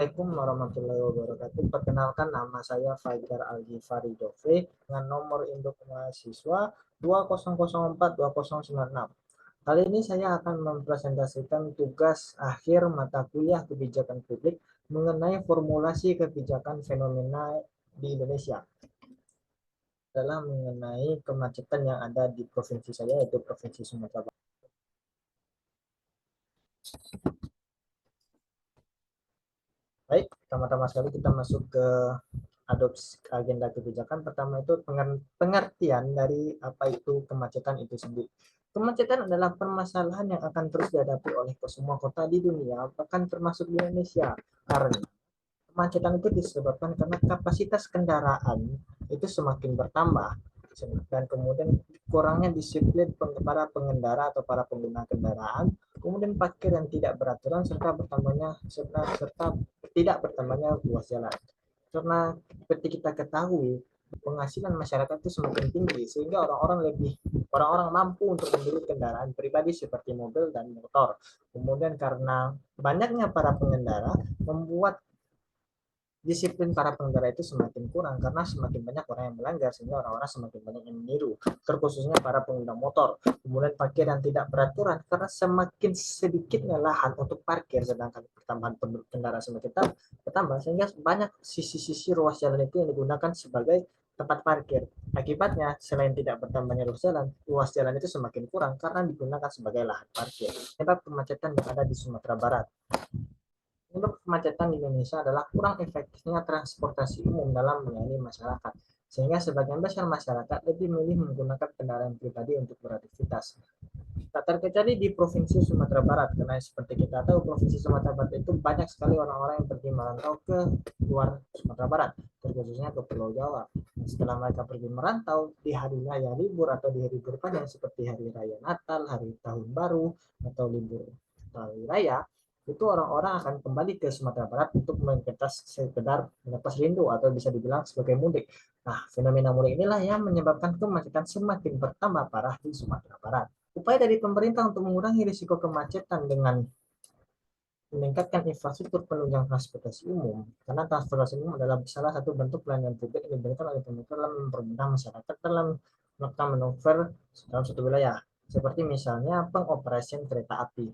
Assalamualaikum warahmatullahi wabarakatuh. Perkenalkan, nama saya Fajar Al-Ghifari Dove dengan nomor induk mahasiswa 200420096. Kali ini saya akan mempresentasikan tugas akhir mata kuliah kebijakan publik mengenai formulasi kebijakan fenomena di Indonesia. Adalah mengenai kemacetan yang ada di provinsi saya, yaitu Provinsi Sumatera Barat. Baik, pertama-tama sekali kita masuk ke adopsi agenda kebijakan. Pertama itu pengertian dari apa itu kemacetan itu sendiri. Kemacetan adalah permasalahan yang akan terus dihadapi oleh semua kota di dunia, bahkan termasuk di Indonesia. Karena kemacetan itu disebabkan karena kapasitas kendaraan itu semakin bertambah, dan kemudian kurangnya disiplin para pengendara atau para pengguna kendaraan, kemudian parkir yang tidak beraturan, serta tidak bertambahnya luas jalan. Karena seperti kita ketahui, penghasilan masyarakat itu semakin tinggi, sehingga orang-orang mampu untuk membeli kendaraan pribadi seperti mobil dan motor. Kemudian karena banyaknya para pengendara membuat disiplin para pengendara itu semakin kurang, karena semakin banyak orang yang melanggar, sehingga orang-orang semakin banyak yang meniru, terkhususnya para pengguna motor. Kemudian parkir yang tidak beraturan, karena semakin sedikitnya lahan untuk parkir, sedangkan pertambahan kendaraan semakin bertambah, sehingga banyak sisi-sisi ruas jalan itu yang digunakan sebagai tempat parkir. Akibatnya, selain tidak bertambahnya ruas jalan itu semakin kurang karena digunakan sebagai lahan parkir. Sebab kemacetan yang ada di Sumatera Barat. Penyebab kemacetan di Indonesia adalah kurang efektifnya transportasi umum dalam melayani masyarakat, sehingga sebagian besar masyarakat lebih memilih menggunakan kendaraan pribadi untuk beraktivitas. Tak terkecuali di Provinsi Sumatera Barat, karena seperti kita tahu Provinsi Sumatera Barat itu banyak sekali orang-orang yang pergi merantau ke luar Sumatera Barat, terkhususnya ke Pulau Jawa. Setelah mereka pergi merantau di hari raya libur atau di hari libur panjang seperti hari raya Natal, hari Tahun Baru, atau libur hari raya, itu orang-orang akan kembali ke Sumatera Barat untuk sekedar melepas rindu atau bisa dibilang sebagai mudik. Nah, fenomena mudik inilah yang menyebabkan kemacetan semakin bertambah parah di Sumatera Barat. Upaya dari pemerintah untuk mengurangi risiko kemacetan dengan meningkatkan infrastruktur penunjang transportasi umum, karena transportasi umum adalah salah satu bentuk pelayanan publik yang diberikan oleh pemerintah dalam mempermudah masyarakat dalam melakukan manuver dalam suatu wilayah, seperti misalnya pengoperasian kereta api.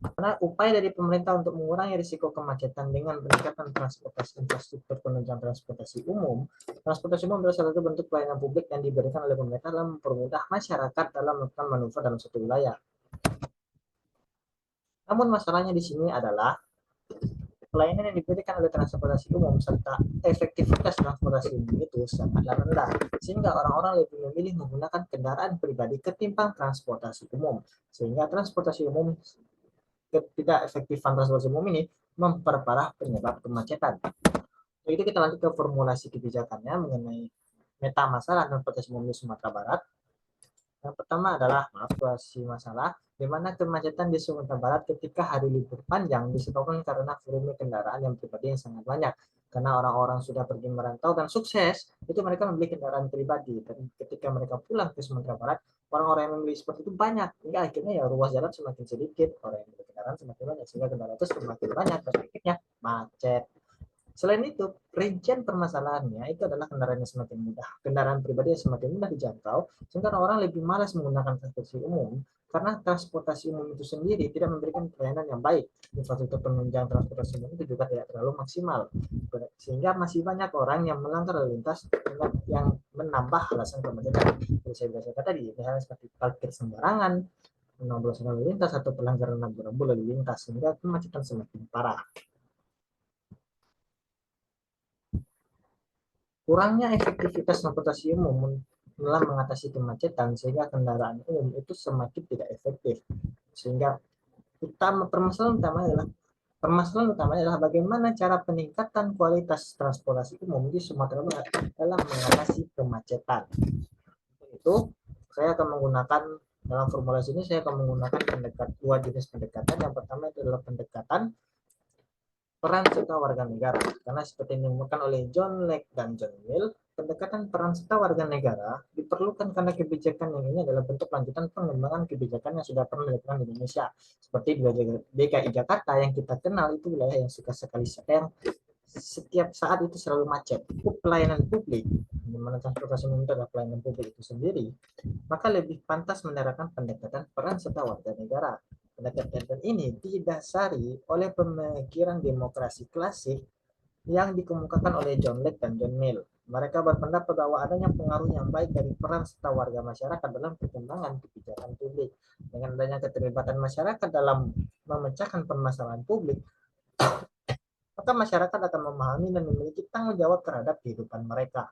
Karena upaya dari pemerintah untuk mengurangi risiko kemacetan dengan peningkatan transportasi infrastruktur penunjang transportasi umum adalah salah satu bentuk pelayanan publik yang diberikan oleh pemerintah dalam mempermudah masyarakat dalam melakukan manuver dalam suatu wilayah. Namun masalahnya di sini adalah pelayanan yang diberikan oleh transportasi umum serta efektivitas transportasi umum itu sangatlah rendah, sehingga orang-orang lebih memilih menggunakan kendaraan pribadi ketimbang transportasi umum, sehingga transportasi umum tidak efektifan transportasi umum ini memperparah penyebab kemacetan. Jadi kita lanjut ke formulasi kebijakannya mengenai meta masalah transportasi umum di Sumatera Barat. Yang pertama adalah masalah di mana kemacetan di Sumatera Barat ketika hari libur panjang disebabkan karena volume kendaraan yang pribadi yang sangat banyak. Karena orang-orang sudah pergi merantau dan sukses, itu mereka membeli kendaraan pribadi. Dan ketika mereka pulang ke Sumatera Barat, orang-orang yang membeli seperti itu banyak. Hingga akhirnya ya ruas jalan semakin sedikit, orang yang membeli kendaraan semakin banyak, sehingga kendaraan itu semakin banyak, dan akhirnya macet. Selain itu, rincian permasalahannya itu adalah kendaraan yang semakin mudah, kendaraan pribadi yang semakin mudah dijangkau, sehingga orang lebih malas menggunakan transportasi umum, karena transportasi umum itu sendiri tidak memberikan pelayanan yang baik. Infrastruktur penunjang transportasi umum itu juga tidak terlalu maksimal, sehingga masih banyak orang yang melanggar lalu lintas yang menambah alasan kemacetan. Seperti saya biasa tadi, misalnya seperti parkir sembarangan, menabrak lalu lintas, atau pelanggaran rambu-rambu lalu lintas, sehingga kemacetan semakin parah. Kurangnya efektivitas transportasi umum dalam mengatasi kemacetan, sehingga kendaraan umum itu semakin tidak efektif, sehingga permasalahan utamanya adalah bagaimana cara peningkatan kualitas transportasi umum di Sumatera Barat dalam mengatasi kemacetan. Itu saya akan menggunakan dalam formulasi ini saya akan menggunakan dua jenis pendekatan. Yang pertama itu adalah pendekatan peran serta warga negara, karena seperti yang dimuatkan oleh John Lake dan John Mill, pendekatan peran serta warga negara diperlukan karena kebijakan yang ini adalah bentuk lanjutan pengembangan kebijakan yang sudah pernah dilakukan di Indonesia. Seperti di DKI Jakarta yang kita kenal itu wilayah yang suka sekali yang setiap saat itu selalu macet. Pelayanan publik, di mana transportasi umum itu adalah pelayanan publik itu sendiri, maka lebih pantas menerapkan pendekatan peran serta warga negara. Pendekatan ini didasari oleh pemikiran demokrasi klasik yang dikemukakan oleh John Locke dan John Mill. Mereka berpendapat bahwa adanya pengaruh yang baik dari peran serta warga masyarakat dalam perkembangan kebijakan publik. Dengan adanya keterlibatan masyarakat dalam memecahkan permasalahan publik, maka masyarakat akan memahami dan memiliki tanggung jawab terhadap kehidupan mereka.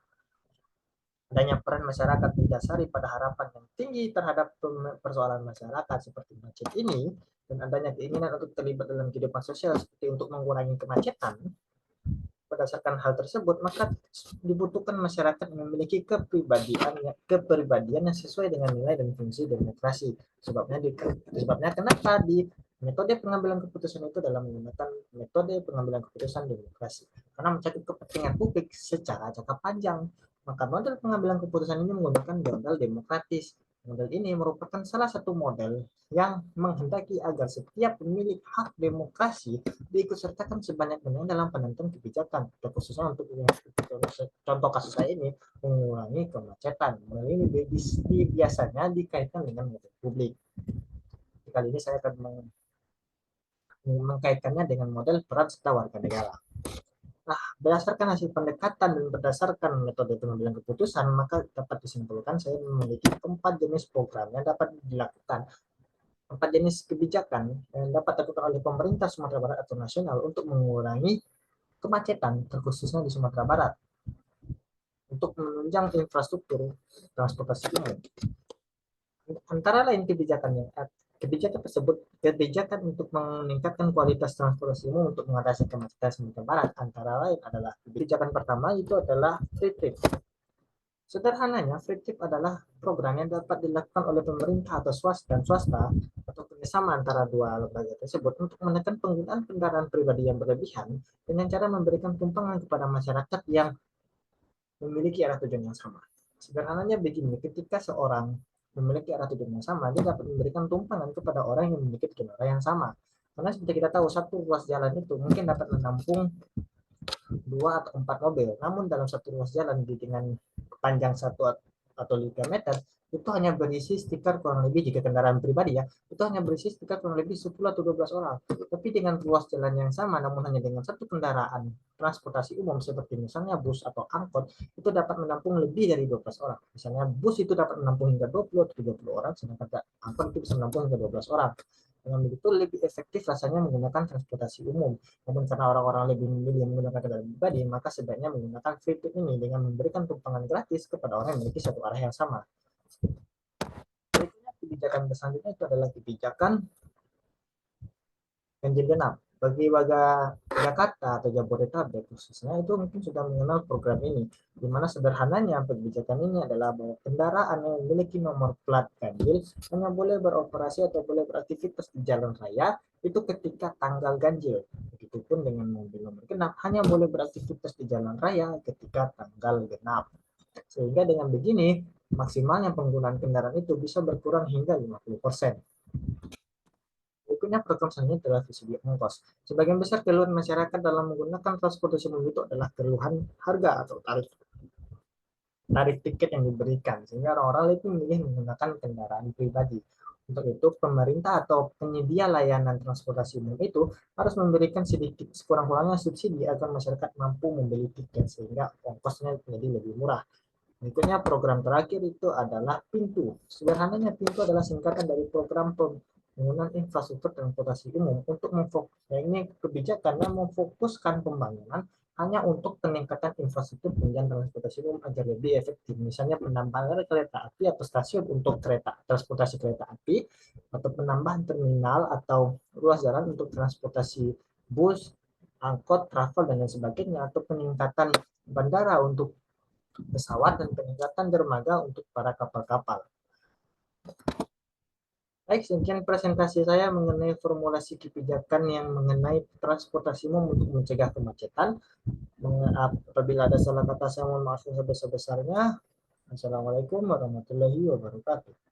Adanya peran masyarakat didasari pada harapan yang tinggi terhadap persoalan masyarakat seperti macet ini, dan adanya keinginan untuk terlibat dalam kehidupan sosial seperti untuk mengurangi kemacetan. Berdasarkan hal tersebut, maka dibutuhkan masyarakat yang memiliki kepribadian yang sesuai dengan nilai dan fungsi demokrasi. Sebabnya kenapa di metode pengambilan keputusan itu dalam menggunakan metode pengambilan keputusan demokrasi, karena mencakup kepentingan publik secara jangka panjang. Maka model pengambilan keputusan ini menggunakan model demokratis. Model ini merupakan salah satu model yang menghendaki agar setiap pemilik hak demokrasi diikutsertakan sebanyak-banyaknya dalam penentuan kebijakan, khususnya untuk contoh kasus saya ini mengurangi kemacetan. Model ini biasanya dikaitkan dengan model publik. Kali ini saya akan mengkaitkannya dengan model peran serta warga negara. Nah, berdasarkan hasil pendekatan dan berdasarkan metode pengambilan keputusan, maka dapat disimpulkan saya memiliki 4 jenis program yang dapat dilakukan, 4 jenis kebijakan yang dapat dilakukan oleh pemerintah Sumatera Barat atau nasional untuk mengurangi kemacetan, terkhususnya di Sumatera Barat, untuk menunjang infrastruktur transportasi umum. Antara lain kebijakan tersebut, kebijakan untuk meningkatkan kualitas transportasi umum untuk mengatasi kemacetan Sumatera Barat antara lain adalah kebijakan pertama itu adalah free trip. Sederhananya, free trip adalah program yang dapat dilakukan oleh pemerintah atau swasta atau kerjasama antara dua lembaga tersebut untuk menekan penggunaan kendaraan pribadi yang berlebihan dengan cara memberikan tumpangan kepada masyarakat yang memiliki arah tujuan yang sama. Sederhananya begini, ketika seorang memiliki arah tujuan yang sama, dia dapat memberikan tumpangan kepada orang yang memiliki tujuan arah yang sama. Karena seperti kita tahu, satu ruas jalan itu mungkin dapat menampung 2 atau 4 mobil. Namun dalam satu ruas jalan dengan panjang 1 atau 5 meter, itu hanya berisi sekitar kurang lebih, jika kendaraan pribadi ya, itu hanya berisi sekitar kurang lebih 10 atau 12 orang. Tapi dengan ruas jalan yang sama, namun hanya dengan satu kendaraan transportasi umum seperti misalnya bus atau angkot, itu dapat menampung lebih dari 12 orang. Misalnya bus itu dapat menampung hingga 20 atau 30 orang, sedangkan angkot itu bisa menampung hingga 12 orang. Dengan begitu lebih efektif rasanya menggunakan transportasi umum. Namun karena orang-orang lebih memilih menggunakan kendaraan pribadi, maka sebaiknya menggunakan free trip ini dengan memberikan tumpangan gratis kepada orang yang memiliki satu arah yang sama. Berikutnya kebijakan selanjutnya itu adalah kebijakan ganjil genap. Bagi warga Jakarta atau Jabodetabek khususnya itu mungkin sudah mengenal program ini, di mana sederhananya kebijakan ini adalah bahwa kendaraan yang memiliki nomor plat ganjil hanya boleh beroperasi atau boleh beraktivitas di jalan raya itu ketika tanggal ganjil. Begitupun dengan mobil nomor genap hanya boleh beraktivitas di jalan raya ketika tanggal genap. Sehingga dengan begini maksimalnya penggunaan kendaraan itu bisa berkurang hingga 50%. Berikutnya program selanjutnya adalah subsidi ongkos. Sebagian besar keluhan masyarakat dalam menggunakan transportasi umum itu adalah keluhan harga atau tarif tiket yang diberikan, sehingga orang-orang lebih memilih menggunakan kendaraan pribadi. Untuk itu, pemerintah atau penyedia layanan transportasi umum itu harus memberikan sedikit sekurang-kurangnya subsidi agar masyarakat mampu membeli tiket, sehingga ongkosnya menjadi lebih murah. Berikutnya program terakhir itu adalah PINTU. Sederhananya PINTU adalah singkatan dari program pembangunan infrastruktur transportasi umum untuk ini kebijakan yang memfokuskan pembangunan hanya untuk peningkatan infrastruktur penunjang transportasi umum agar lebih efektif. Misalnya penambahan kereta api atau stasiun untuk transportasi kereta api, atau penambahan terminal atau ruas jalan untuk transportasi bus, angkot, travel, dan lain sebagainya, atau peningkatan bandara untuk pesawat dan peningkatan dermaga untuk para kapal-kapal. Baik, sekian presentasi saya mengenai formulasi kebijakan yang mengenai transportasi umum untuk mencegah kemacetan. Apabila ada salah kata, saya mohon maaf yang sebesar-besarnya. Assalamualaikum warahmatullahi wabarakatuh.